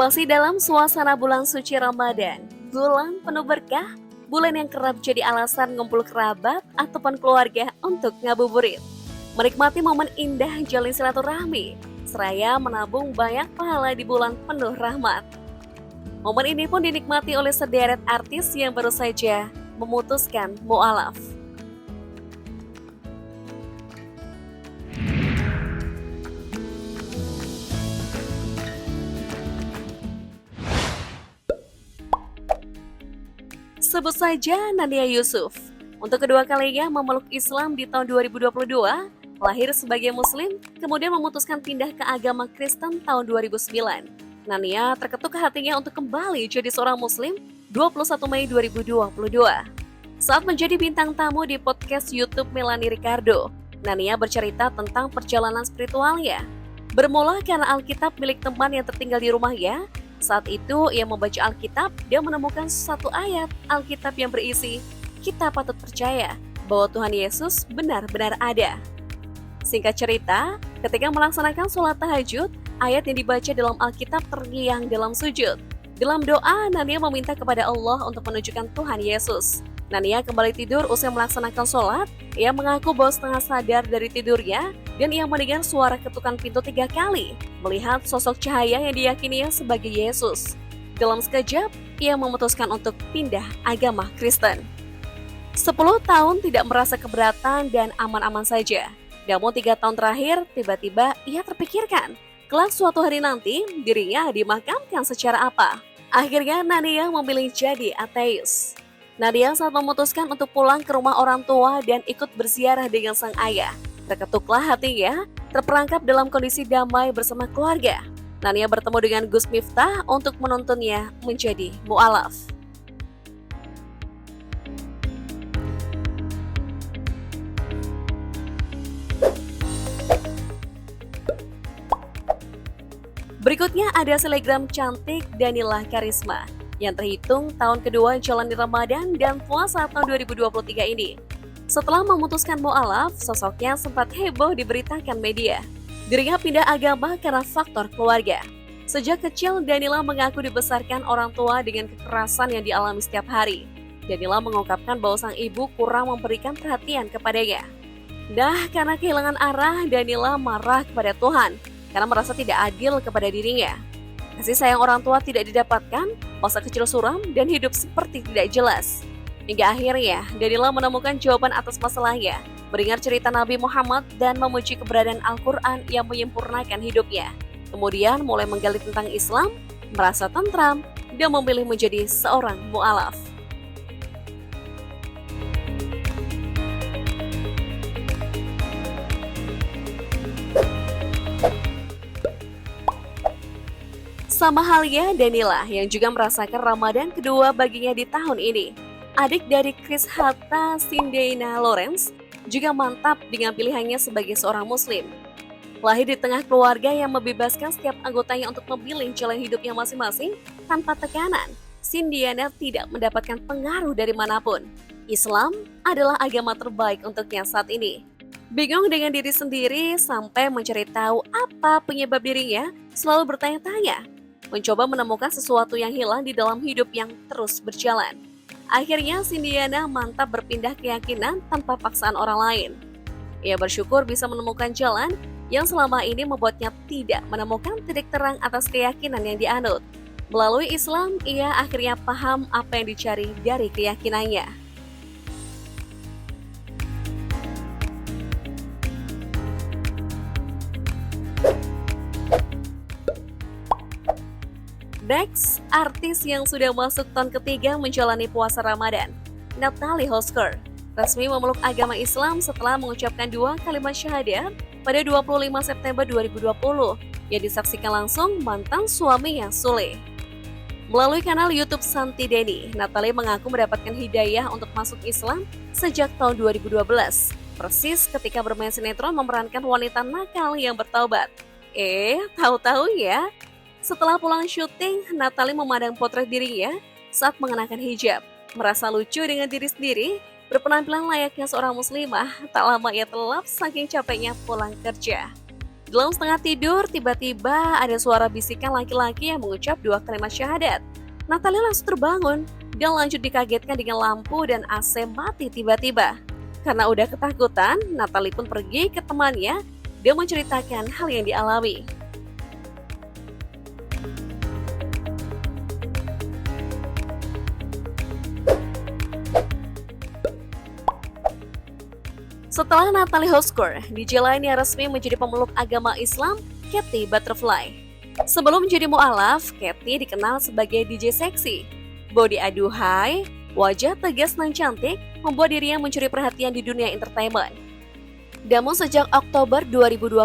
Masih dalam suasana bulan suci Ramadan, bulan penuh berkah, bulan yang kerap jadi alasan ngumpul kerabat ataupun keluarga untuk ngabuburit. Menikmati momen indah jalin silaturahmi, seraya menabung banyak pahala di bulan penuh rahmat. Momen ini pun dinikmati oleh sederet artis yang baru saja memutuskan mu'alaf. Sebut saja Nania Yusuf. Untuk kedua kalinya memeluk Islam di tahun 2022, lahir sebagai Muslim, kemudian memutuskan pindah ke agama Kristen tahun 2009. Nania terketuk hatinya untuk kembali jadi seorang Muslim 21 Mei 2022. Saat menjadi bintang tamu di podcast YouTube Melanie Ricardo, Nania bercerita tentang perjalanan spiritualnya. Bermula karena Alkitab milik teman yang tertinggal di rumahnya. Saat itu ia membaca Alkitab dan menemukan satu ayat Alkitab yang berisi, "Kita patut percaya bahwa Tuhan Yesus benar-benar ada." Singkat cerita, ketika melaksanakan sholat tahajud, ayat yang dibaca dalam Alkitab terngiang dalam sujud. Dalam doa, Nania meminta kepada Allah untuk menunjukkan Tuhan Yesus. Nania kembali tidur usai melaksanakan sholat. Ia mengaku bahwa setengah sadar dari tidurnya dan ia mendengar suara ketukan pintu 3 kali, melihat sosok cahaya yang diyakininya sebagai Yesus. Dalam sekejap, ia memutuskan untuk pindah agama Kristen. 10 tahun tidak merasa keberatan dan aman-aman saja. Namun 3 tahun terakhir, tiba-tiba ia terpikirkan, kelak suatu hari nanti dirinya dimakamkan secara apa. Akhirnya Nania memilih jadi ateis. Nadia saat memutuskan untuk pulang ke rumah orang tua dan ikut berziarah dengan sang ayah. Terketuklah hatinya, terperangkap dalam kondisi damai bersama keluarga. Nania bertemu dengan Gus Miftah untuk menuntunnya menjadi mu'alaf. Berikutnya ada selegram cantik Danila Karisma yang terhitung tahun kedua jalani Ramadan dan puasa tahun 2023 ini. Setelah memutuskan mu'alaf, sosoknya sempat heboh diberitakan media. Dirinya pindah agama karena faktor keluarga. Sejak kecil, Danila mengaku dibesarkan orang tua dengan kekerasan yang dialami setiap hari. Danila mengungkapkan bahwa sang ibu kurang memberikan perhatian kepadanya. Karena kehilangan arah, Danila marah kepada Tuhan karena merasa tidak adil kepada dirinya. Kasih sayang orang tua tidak didapatkan, masa kecil suram, dan hidup seperti tidak jelas. Hingga akhirnya, Danila menemukan jawaban atas masalahnya, mendengar cerita Nabi Muhammad dan memuji keberadaan Al-Quran yang menyempurnakan hidupnya. Kemudian mulai menggali tentang Islam, merasa tentram, dan memilih menjadi seorang mu'alaf. Sama halnya Danila yang juga merasakan Ramadan kedua baginya di tahun ini. Adik dari Chris Hatta, Cindeina Lawrence, juga mantap dengan pilihannya sebagai seorang Muslim. Lahir di tengah keluarga yang membebaskan setiap anggotanya untuk memilih jalan hidupnya masing-masing tanpa tekanan, Cindeina tidak mendapatkan pengaruh dari manapun. Islam adalah agama terbaik untuknya saat ini. Bingung dengan diri sendiri sampai mencari tahu apa penyebab dirinya selalu bertanya-tanya. Mencoba menemukan sesuatu yang hilang di dalam hidup yang terus berjalan. Akhirnya Cindeina mantap berpindah keyakinan tanpa paksaan orang lain. Ia bersyukur bisa menemukan jalan yang selama ini membuatnya tidak menemukan titik terang atas keyakinan yang dianut. Melalui Islam, ia akhirnya paham apa yang dicari dari keyakinannya. Next, artis yang sudah masuk tahun ketiga menjalani puasa Ramadan, Natalie Hosker, resmi memeluk agama Islam setelah mengucapkan 2 kalimat syahadat pada 25 September 2020 yang disaksikan langsung mantan suaminya Sule. Melalui kanal YouTube Santi Deni, Natalie mengaku mendapatkan hidayah untuk masuk Islam sejak tahun 2012, persis ketika bermain sinetron memerankan wanita nakal yang bertaubat. Tahu-tahu ya? Setelah pulang syuting, Natalie memandang potret dirinya saat mengenakan hijab. Merasa lucu dengan diri sendiri, berpenampilan layaknya seorang muslimah, tak lama ia terlelap saking capeknya pulang kerja. Dalam setengah tidur, tiba-tiba ada suara bisikan laki-laki yang mengucap dua kalimat syahadat. Natalie langsung terbangun dan lanjut dikagetkan dengan lampu dan AC mati tiba-tiba. Karena udah ketakutan, Natalie pun pergi ke temannya dan menceritakan hal yang dialami. Setelah Natalie Hosker, DJ lain yang resmi menjadi pemeluk agama Islam, Katy Butterfly. Sebelum menjadi mu'alaf, Katy dikenal sebagai DJ seksi. Body aduhai, wajah tegas dan cantik membuat dirinya mencuri perhatian di dunia entertainment. Namun sejak Oktober 2020,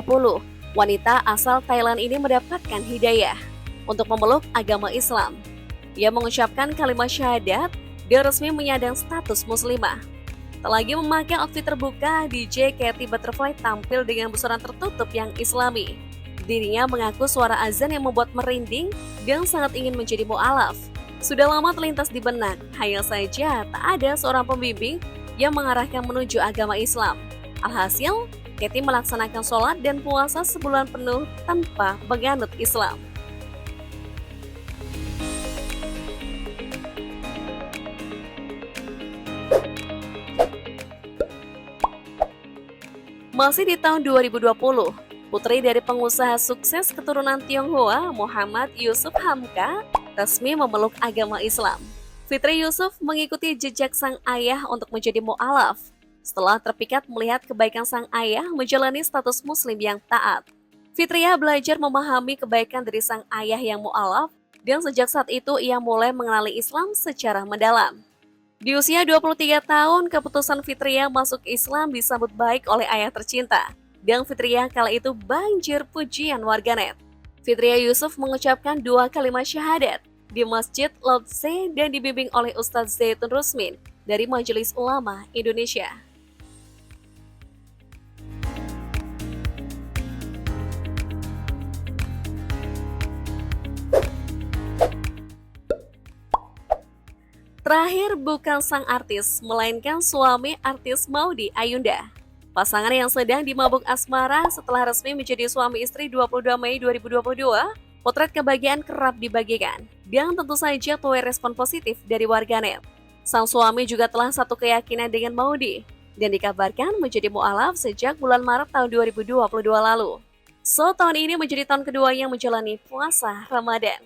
wanita asal Thailand ini mendapatkan hidayah untuk memeluk agama Islam. Ia mengucapkan kalimat syahadat dan resmi menyandang status muslimah. Tak lagi memakai outfit terbuka, DJ Katy Butterfly tampil dengan busana tertutup yang islami. Dirinya mengaku suara azan yang membuat merinding dan sangat ingin menjadi mu'alaf. Sudah lama terlintas di benak, hanya saja tak ada seorang pembimbing yang mengarahkan menuju agama Islam. Alhasil, Katy melaksanakan sholat dan puasa sebulan penuh tanpa menganut Islam. Masih di tahun 2020, putri dari pengusaha sukses keturunan Tionghoa Muhammad Yusuf Hamka resmi memeluk agama Islam. Fitri Yusuf mengikuti jejak sang ayah untuk menjadi mu'alaf setelah terpikat melihat kebaikan sang ayah menjalani status muslim yang taat. Fitria belajar memahami kebaikan dari sang ayah yang mu'alaf dan sejak saat itu ia mulai mengenali Islam secara mendalam. Di usia 23 tahun, keputusan Fitria masuk Islam disambut baik oleh ayah tercinta. Dan Fitria kala itu banjir pujian warganet. Fitria Yusuf mengucapkan dua kalimat syahadat di Masjid Lodze dan dibimbing oleh Ustadz Zaitun Rusmin dari Majelis Ulama Indonesia. Terakhir bukan sang artis, melainkan suami artis Maudy Ayunda. Pasangan yang sedang dimabuk asmara setelah resmi menjadi suami istri 22 Mei 2022, potret kebahagiaan kerap dibagikan. Dan tentu saja tuai respon positif dari warganet. Sang suami juga telah satu keyakinan dengan Maudy, dan dikabarkan menjadi mu'alaf sejak bulan Maret tahun 2022 lalu. So, tahun ini menjadi tahun keduanya menjalani puasa Ramadan.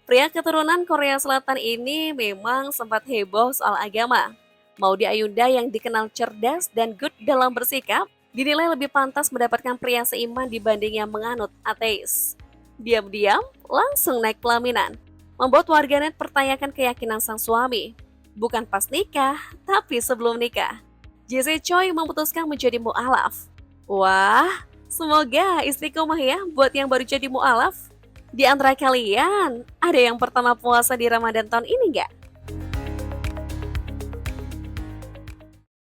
Pria keturunan Korea Selatan ini memang sempat heboh soal agama. Maudy Ayunda yang dikenal cerdas dan good dalam bersikap, dinilai lebih pantas mendapatkan pria seiman dibanding yang menganut ateis. Diam-diam, langsung naik pelaminan, membuat warganet pertanyakan keyakinan sang suami. Bukan pas nikah, tapi sebelum nikah. JC Choi memutuskan menjadi mu'alaf. Wah, semoga istiqomah ya buat yang baru jadi mu'alaf. Di antara kalian, ada yang pertama puasa di Ramadan tahun ini nggak?